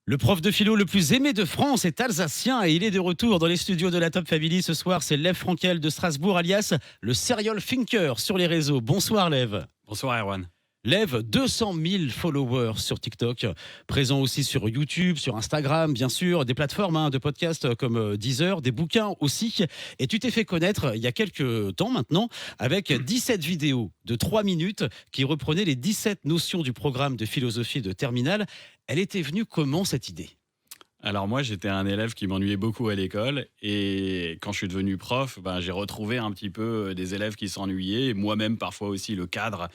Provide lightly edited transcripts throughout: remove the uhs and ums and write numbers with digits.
Le prof de philo le plus aimé de France est alsacien et il est de retour dans les studios de la Top Family. Ce soir, c'est Lev Frankel de Strasbourg, alias le Serial Thinker sur les réseaux. Bonsoir Lev. Bonsoir Erwan. Lev, 200 000 followers sur TikTok, présent aussi sur YouTube, sur Instagram, bien sûr, des plateformes de podcasts comme Deezer, des bouquins aussi. Et tu t'es fait connaître il y a quelques temps maintenant avec 17 vidéos de 3 minutes qui reprenaient les 17 notions du programme de philosophie de terminale. Elle était venue comment cette idée ? Alors moi, j'étais un élève qui m'ennuyait beaucoup à l'école et quand je suis devenu prof, j'ai retrouvé un petit peu des élèves qui s'ennuyaient. Moi-même, parfois aussi, le cadre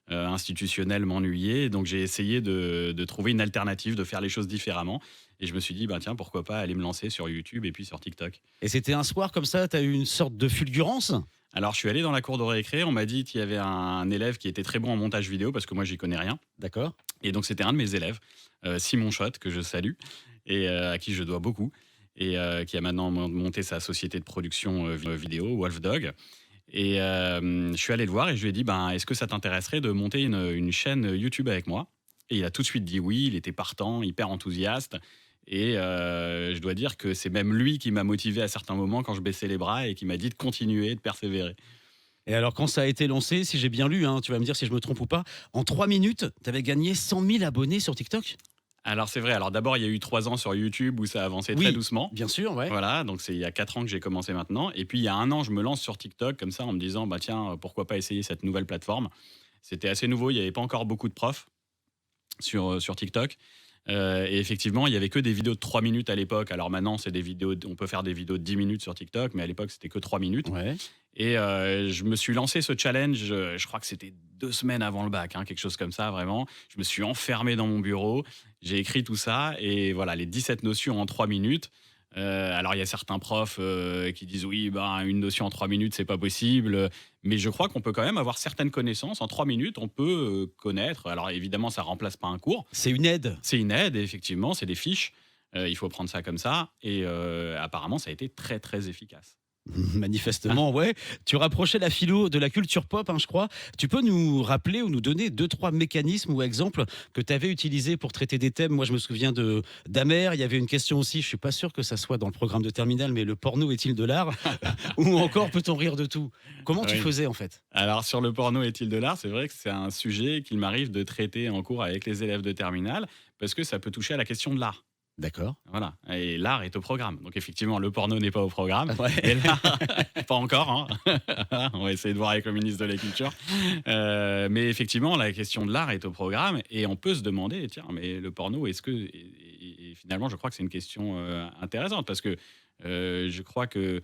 institutionnel m'ennuyait. Donc j'ai essayé de trouver une alternative, de faire les choses différemment. Et je me suis dit, tiens, pourquoi pas aller me lancer sur YouTube et puis sur TikTok. Et c'était un soir comme ça, tu as eu une sorte de fulgurance ? Alors je suis allé dans la cour de récré, on m'a dit qu'il y avait un élève qui était très bon en montage vidéo parce que moi, j'y connais rien. D'accord. Et donc c'était un de mes élèves, Simon Schott, que je salue et à qui je dois beaucoup, et qui a maintenant monté sa société de production vidéo, Wolfdog. Et je suis allé le voir et je lui ai dit, est-ce que ça t'intéresserait de monter une chaîne YouTube avec moi ? Et il a tout de suite dit oui, il était partant, hyper enthousiaste. Et je dois dire que c'est même lui qui m'a motivé à certains moments quand je baissais les bras et qui m'a dit de continuer, de persévérer. Et alors, quand ça a été lancé, si j'ai bien lu, tu vas me dire si je me trompe ou pas, en 3 minutes, tu avais gagné 100 000 abonnés sur TikTok ? Alors c'est vrai, alors d'abord il y a eu 3 ans sur YouTube où ça avançait très doucement. Bien sûr, ouais. Voilà, donc c'est il y a 4 ans que j'ai commencé maintenant. Et puis il y a 1 an, je me lance sur TikTok comme ça en me disant, tiens, pourquoi pas essayer cette nouvelle plateforme. C'était assez nouveau, il n'y avait pas encore beaucoup de profs sur TikTok. Et effectivement, il n'y avait que des vidéos de 3 minutes à l'époque. Alors maintenant, c'est des vidéos, on peut faire des vidéos de 10 minutes sur TikTok, mais à l'époque, c'était que 3 minutes. Ouais. Et je me suis lancé ce challenge, je crois que c'était 2 semaines avant le bac, quelque chose comme ça, vraiment. Je me suis enfermé dans mon bureau, j'ai écrit tout ça, et voilà, les 17 notions en 3 minutes. Alors, il y a certains profs qui disent oui, une notion en 3 minutes, c'est pas possible. Mais je crois qu'on peut quand même avoir certaines connaissances. En 3 minutes, on peut connaître. Alors, évidemment, ça remplace pas un cours. C'est une aide. C'est une aide, effectivement, c'est des fiches. Il faut prendre ça comme ça. Et apparemment, ça a été très, très efficace. Manifestement, ouais. Tu rapprochais la philo de la culture pop, je crois. Tu peux nous rappeler ou nous donner 2-3 mécanismes ou exemples que tu avais utilisés pour traiter des thèmes ? Moi, je me souviens d'Amer. Il y avait une question aussi, je suis pas sûr que ça soit dans le programme de terminale, mais le porno est-il de l'art ? Ou encore, peut-on rire de tout ? Comment tu faisais, en fait ? Alors, sur le porno est-il de l'art, c'est vrai que c'est un sujet qu'il m'arrive de traiter en cours avec les élèves de terminale parce que ça peut toucher à la question de l'art. D'accord. Voilà, et l'art est au programme. Donc effectivement, le porno n'est pas au programme. Ouais. Et l'art, pas encore. On va essayer de voir avec le ministre de la Culture. Mais effectivement, la question de l'art est au programme. Et on peut se demander, tiens, mais le porno, est-ce que... Et finalement, je crois que c'est une question intéressante parce que je crois que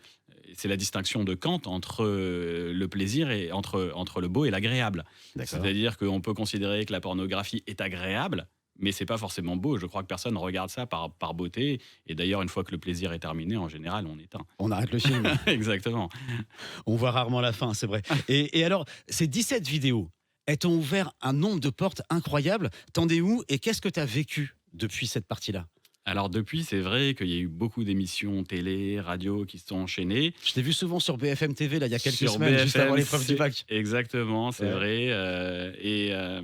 c'est la distinction de Kant entre le plaisir et entre le beau et l'agréable. D'accord. C'est-à-dire qu'on peut considérer que la pornographie est agréable, mais c'est pas forcément beau. Je crois que personne regarde ça par beauté. Et d'ailleurs, une fois que le plaisir est terminé, en général, on éteint. On arrête le film. Exactement. On voit rarement la fin, c'est vrai. Et alors, ces 17 vidéos, elles t'ont ouvert un nombre de portes incroyables. T'en es où et qu'est-ce que tu as vécu depuis cette partie-là ? Alors depuis, c'est vrai qu'il y a eu beaucoup d'émissions télé, radio qui se sont enchaînées. Je t'ai vu souvent sur BFM TV, là, il y a quelques Sur semaines, juste BFM, avant l'épreuve du bac. Exactement, c'est Ouais. vrai.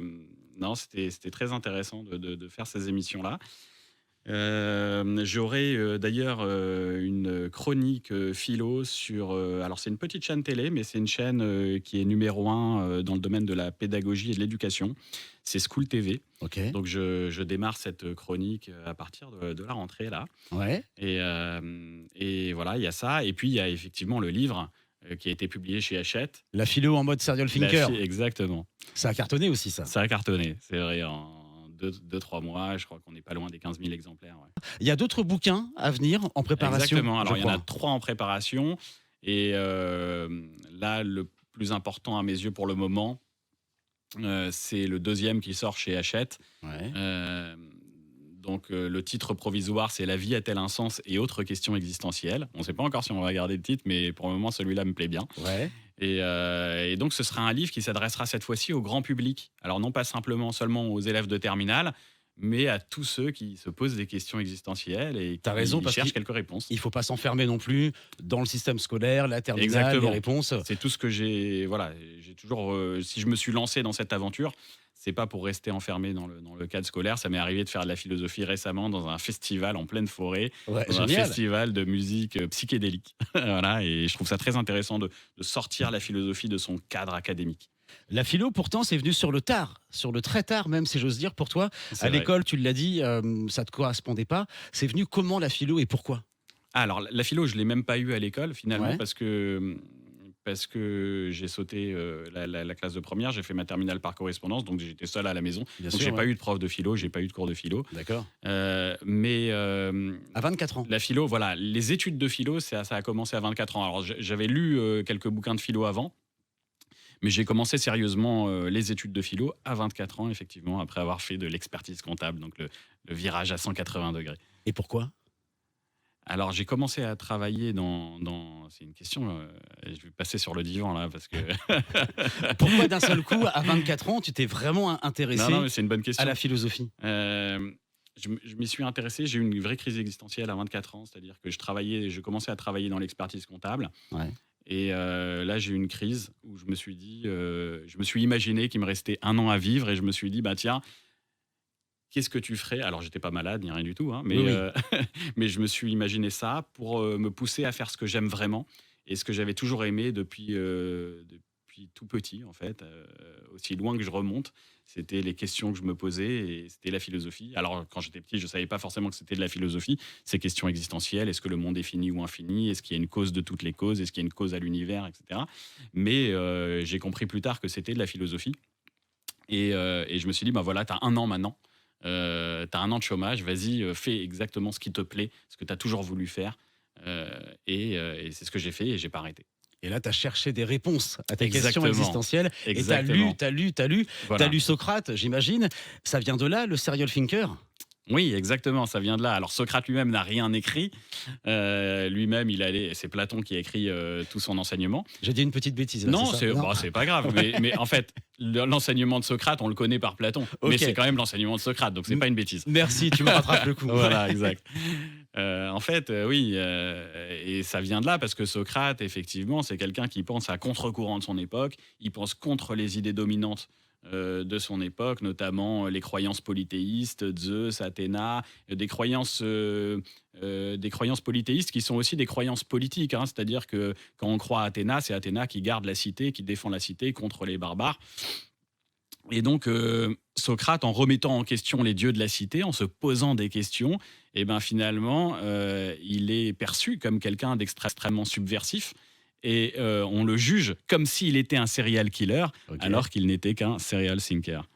Non, c'était très intéressant de faire ces émissions-là. J'aurai d'ailleurs une chronique philo sur... alors c'est une petite chaîne télé, mais c'est une chaîne qui est numéro 1 dans le domaine de la pédagogie et de l'éducation. C'est School TV. Ok. Donc je démarre cette chronique à partir de la rentrée là. Ouais. Et voilà, il y a ça. Et puis il y a effectivement le livre qui a été publié chez Hachette. La philo en mode serial thinker. Exactement. Ça a cartonné aussi, ça. Ça a cartonné, c'est vrai. En 2-3 mois, je crois qu'on n'est pas loin des 15 000 exemplaires. Ouais. Il y a d'autres bouquins à venir en préparation. Exactement. Alors je il y en a crois. 3 en préparation. Et là, le plus important à mes yeux pour le moment, c'est le 2e qui sort chez Hachette. Ouais. Donc le titre provisoire, c'est « La vie a-t-elle un sens et autres questions existentielles ». On ne sait pas encore si on va garder le titre, mais pour le moment, celui-là me plaît bien. Ouais. Et donc, ce sera un livre qui s'adressera cette fois-ci au grand public. Alors, non pas seulement aux élèves de terminale, mais à tous ceux qui se posent des questions existentielles et T'as raison, qui parce cherchent qu'il quelques réponses. il faut pas s'enfermer non plus dans le système scolaire, la terminale, les Exactement. réponses. C'est tout ce que j'ai. Voilà, j'ai toujours. Si je me suis lancé dans cette aventure, c'est pas pour rester enfermé dans le cadre scolaire. Ça m'est arrivé de faire de la philosophie récemment dans un festival en pleine forêt, Ouais, dans un génial. festival de musique psychédélique. Voilà, et je trouve ça très intéressant de sortir la philosophie de son cadre académique. La philo, pourtant, c'est venu sur le tard, sur le très tard même, si j'ose dire, pour toi. C'est À vrai. l'école, tu l'as dit, ça te correspondait pas. C'est venu comment la philo et pourquoi? Ah, alors, la philo, je l'ai même pas eu à l'école finalement Ouais. parce que j'ai sauté la classe de première, j'ai fait ma terminale par correspondance, donc j'étais seul à la maison. Bien Donc sûr, j'ai pas ouais. eu de prof de philo, j'ai pas eu de cours de philo. D'accord. Mais À 24 ans. la philo, voilà, les études de philo, ça a commencé à 24 ans. Alors j'avais lu quelques bouquins de philo avant, mais j'ai commencé sérieusement les études de philo à 24 ans, effectivement, après avoir fait de l'expertise comptable, donc le virage à 180 degrés. Et pourquoi? Alors, j'ai commencé à travailler c'est une question, je vais passer sur le divan là, parce que... Pourquoi d'un seul coup, à 24 ans, tu t'es vraiment intéressé Non, mais c'est une bonne à question. la philosophie? Je m'y suis intéressé, j'ai eu une vraie crise existentielle à 24 ans, c'est-à-dire que je commençais à travailler dans l'expertise comptable. Ouais. Et là, j'ai eu une crise où je me suis dit, je me suis imaginé qu'il me restait 1 an à vivre et je me suis dit, bah tiens, qu'est-ce que tu ferais? Alors, j'étais pas malade ni rien du tout, hein, mais, Oui, oui. mais je me suis imaginé ça pour me pousser à faire ce que j'aime vraiment et ce que j'avais toujours aimé depuis tout petit, en fait, aussi loin que je remonte. C'était les questions que je me posais et c'était la philosophie. Alors, quand j'étais petit, je savais pas forcément que c'était de la philosophie. Ces questions existentielles, est-ce que le monde est fini ou infini? Est-ce qu'il y a une cause de toutes les causes? Est-ce qu'il y a une cause à l'univers, etc. Mais j'ai compris plus tard que c'était de la philosophie. Et je me suis dit, bah voilà, tu as 1 an maintenant. Tu as 1 an de chômage, vas-y, fais exactement ce qui te plaît, ce que tu as toujours voulu faire. Et c'est ce que j'ai fait et j'ai pas arrêté. Et là, tu as cherché des réponses à tes questions Exactement. existentielles. Et tu as lu, Exactement. tu as lu, tu as lu. Tu Voilà. as lu Socrate, j'imagine. Ça vient de là, le serial thinker? Oui, exactement, ça vient de là. Alors Socrate lui-même n'a rien écrit. Lui-même, c'est Platon qui a écrit tout son enseignement. J'ai dit une petite bêtise. Là, Non, c'est ça? bon, c'est pas grave. Mais en fait, l'enseignement de Socrate, on le connaît par Platon. Ok. Mais c'est quand même l'enseignement de Socrate, donc c'est pas une bêtise. Merci, tu me rattrapes le coup. Voilà, exact. En fait, oui, et ça vient de là parce que Socrate, effectivement, c'est quelqu'un qui pense à contre-courant de son époque. Il pense contre les idées dominantes de son époque, notamment les croyances polythéistes, Zeus, Athéna, des croyances polythéistes qui sont aussi des croyances politiques. Hein, c'est-à-dire que quand on croit à Athéna, c'est Athéna qui garde la cité, qui défend la cité contre les barbares. Et donc, Socrate, en remettant en question les dieux de la cité, en se posant des questions, et ben finalement, il est perçu comme quelqu'un d'extrêmement subversif. Et on le juge comme s'il était un serial killer, Ok. alors qu'il n'était qu'un serial thinker.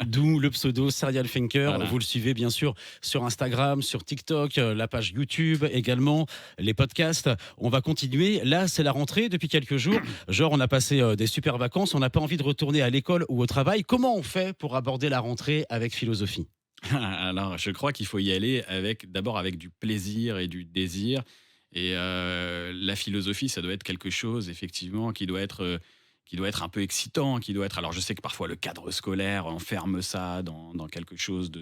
D'où le pseudo Serial Thinker. Voilà. Vous le suivez bien sûr sur Instagram, sur TikTok, la page YouTube également, les podcasts. On va continuer. Là, c'est la rentrée depuis quelques jours. Genre, on a passé des super vacances. On n'a pas envie de retourner à l'école ou au travail. Comment on fait pour aborder la rentrée avec philosophie? Alors, je crois qu'il faut y aller d'abord avec du plaisir et du désir. Et la philosophie, ça doit être quelque chose, effectivement, qui doit être un peu excitant, qui doit être... Alors, je sais que parfois, le cadre scolaire enferme ça dans quelque chose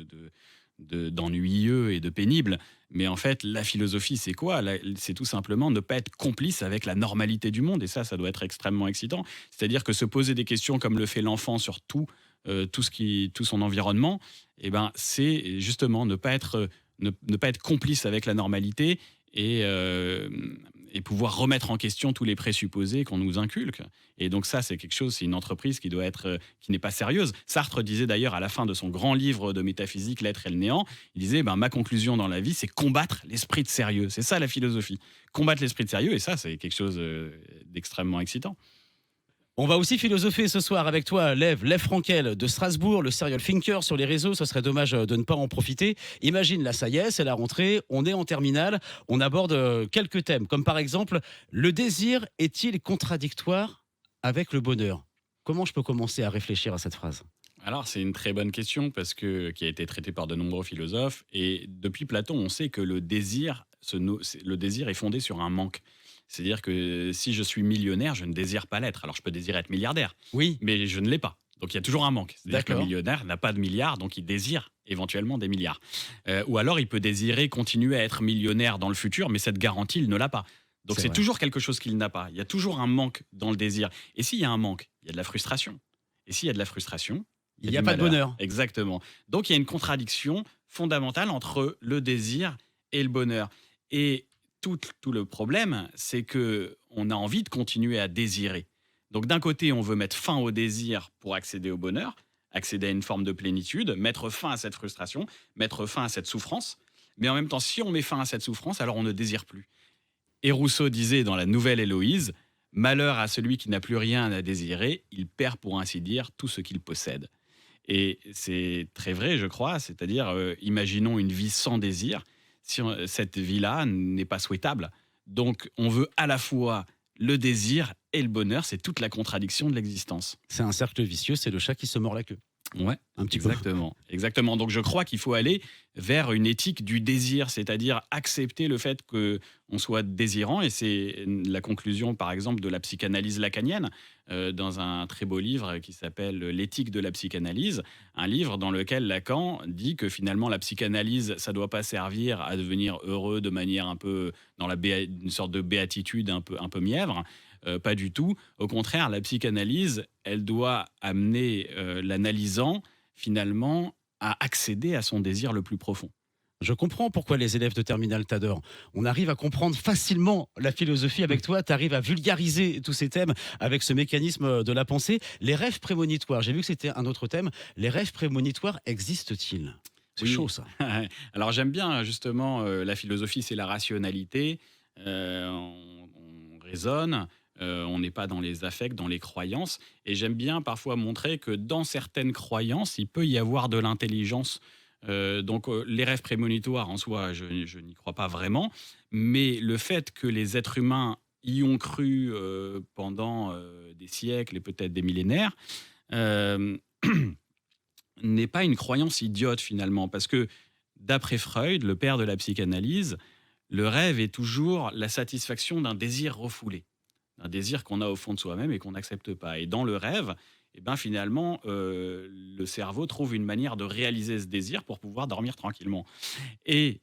d'ennuyeux et de pénible. Mais en fait, la philosophie, c'est quoi? C'est tout simplement ne pas être complice avec la normalité du monde. Et ça doit être extrêmement excitant. C'est-à-dire que se poser des questions comme le fait l'enfant sur tout son environnement, eh ben, c'est justement ne pas être complice avec la normalité et pouvoir remettre en question tous les présupposés qu'on nous inculque. Et donc ça, c'est une entreprise qui n'est pas sérieuse. Sartre disait d'ailleurs à la fin de son grand livre de métaphysique, L'être et le néant, il disait, ma conclusion dans la vie, c'est combattre l'esprit de sérieux. C'est ça la philosophie. Combattre l'esprit de sérieux, et ça, c'est quelque chose d'extrêmement excitant. On va aussi philosopher ce soir avec toi, Lev Frankel de Strasbourg, le serial thinker sur les réseaux. Ce serait dommage de ne pas en profiter. Imagine, là, ça y est, c'est la rentrée, on est en terminale, on aborde quelques thèmes, comme par exemple, le désir est-il contradictoire avec le bonheur? Comment je peux commencer à réfléchir à cette phrase? Alors, c'est une très bonne question qui a été traitée par de nombreux philosophes. Et depuis Platon, on sait que le désir est fondé sur un manque. C'est-à-dire que si je suis millionnaire, je ne désire pas l'être. Alors, je peux désirer être milliardaire, Oui. mais je ne l'ai pas. Donc il y a toujours un manque. C'est-à-dire que le D'accord. millionnaire n'a pas de milliards, donc il désire éventuellement des milliards. Ou alors il peut désirer continuer à être millionnaire dans le futur, mais cette garantie, il ne l'a pas. Donc C'est c'est vrai. toujours quelque chose qu'il n'a pas. Il y a toujours un manque dans le désir. Et s'il y a un manque, il y a de la frustration. Et s'il y a de la frustration, Il y n'y a a du pas de malheur. bonheur. Exactement. Donc il y a une contradiction fondamentale entre le désir et le bonheur. Et tout le problème, c'est que on a envie de continuer à désirer. Donc d'un côté, on veut mettre fin au désir pour accéder au bonheur, accéder à une forme de plénitude, mettre fin à cette frustration, mettre fin à cette souffrance. Mais en même temps, si on met fin à cette souffrance, alors on ne désire plus. Et Rousseau disait dans la Nouvelle Héloïse, malheur à celui qui n'a plus rien à désirer, il perd pour ainsi dire tout ce qu'il possède. Et c'est très vrai, je crois, c'est-à-dire, imaginons une vie sans désir, cette vie-là n'est pas souhaitable. Donc, on veut à la fois le désir et le bonheur, c'est toute la contradiction de l'existence. C'est un cercle vicieux, c'est le chat qui se mord la queue. Ouais, Un petit peu. exactement, exactement. Donc je crois qu'il faut aller vers une éthique du désir, c'est-à-dire accepter le fait que on soit désirant. Et c'est la conclusion, par exemple, de la psychanalyse lacanienne, dans un très beau livre qui s'appelle L'éthique de la psychanalyse, un livre dans lequel Lacan dit que finalement la psychanalyse, ça doit pas servir à devenir heureux de manière un peu dans une sorte de béatitude un peu mièvre. Pas du tout. Au contraire, la psychanalyse, elle doit amener l'analysant finalement à accéder à son désir le plus profond. Je comprends pourquoi les élèves de terminale t'adorent. On arrive à comprendre facilement la philosophie avec toi, tu arrives à vulgariser tous ces thèmes avec ce mécanisme de la pensée. Les rêves prémonitoires, j'ai vu que c'était un autre thème. Les rêves prémonitoires existent-ils? C'est Oui. chaud ça. Alors j'aime bien justement la philosophie, c'est la rationalité. On raisonne. On n'est pas dans les affects, dans les croyances. Et j'aime bien parfois montrer que dans certaines croyances, il peut y avoir de l'intelligence. Les rêves prémonitoires, en soi, je n'y crois pas vraiment. Mais le fait que les êtres humains y ont cru pendant des siècles et peut-être des millénaires, euh, n'est pas une croyance idiote finalement. Parce que d'après Freud, le père de la psychanalyse, le rêve est toujours la satisfaction d'un désir refoulé, un désir qu'on a au fond de soi-même et qu'on n'accepte pas. Et dans le rêve, eh ben, finalement, le cerveau trouve une manière de réaliser ce désir pour pouvoir dormir tranquillement. Et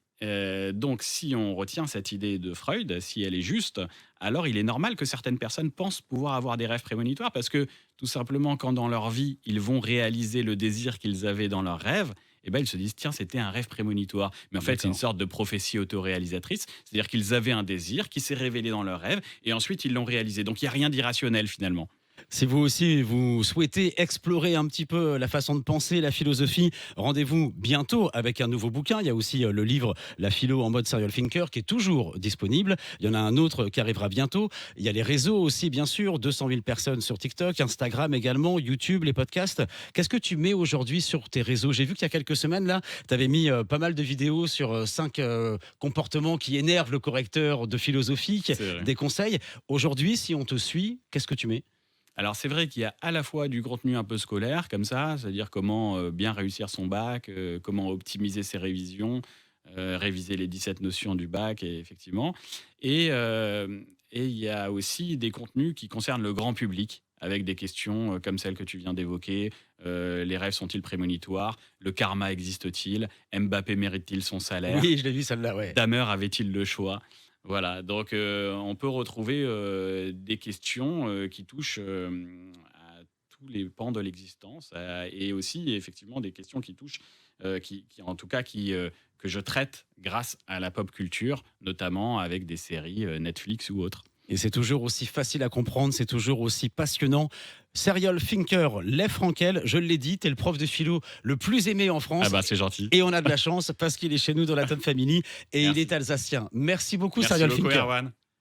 donc, si on retient cette idée de Freud, si elle est juste, alors il est normal que certaines personnes pensent pouvoir avoir des rêves prémonitoires parce que, tout simplement, quand dans leur vie, ils vont réaliser le désir qu'ils avaient dans leur rêve, eh ben, ils se disent, tiens, c'était un rêve prémonitoire. Mais en fait, c'est une D'accord. sorte de prophétie autoréalisatrice. C'est-à-dire qu'ils avaient un désir qui s'est révélé dans leur rêve et ensuite, ils l'ont réalisé. Donc, il n'y a rien d'irrationnel, finalement. Si vous aussi, vous souhaitez explorer un petit peu la façon de penser, la philosophie, rendez-vous bientôt avec un nouveau bouquin. Il y a aussi le livre La philo en mode serial thinker qui est toujours disponible. Il y en a un autre qui arrivera bientôt. Il y a les réseaux aussi, bien sûr, 200 000 personnes sur TikTok, Instagram également, YouTube, les podcasts. Qu'est-ce que tu mets aujourd'hui sur tes réseaux? J'ai vu qu'il y a quelques semaines, là, tu avais mis pas mal de vidéos sur 5 comportements qui énervent le correcteur de philosophie, C'est vrai. des conseils. Aujourd'hui, si on te suit, qu'est-ce que tu mets? Alors c'est vrai qu'il y a à la fois du contenu un peu scolaire comme ça, c'est-à-dire comment bien réussir son bac, comment optimiser ses révisions, réviser les 17 notions du bac, et, effectivement. Et il y a aussi des contenus qui concernent le grand public, avec des questions comme celles que tu viens d'évoquer. Les rêves sont-ils prémonitoires? Le karma existe-t-il? Mbappé mérite-t-il son salaire? Oui, je l'ai vu celle-là, ouais. Damer avait-il le choix? Voilà, donc on peut retrouver des questions qui touchent à tous les pans de l'existence, et aussi effectivement des questions qui touchent, en tout cas, que je traite grâce à la pop culture, notamment avec des séries Netflix ou autres. Et c'est toujours aussi facile à comprendre, c'est toujours aussi passionnant. Serial Thinker, Lev Frankel, je l'ai dit, t'es le prof de philo le plus aimé en France. Ah bah c'est gentil. Et on a de la chance parce qu'il est chez nous dans la Top Family et Merci. il est alsacien. Merci beaucoup, Merci Serial beaucoup, Thinker. Erwan.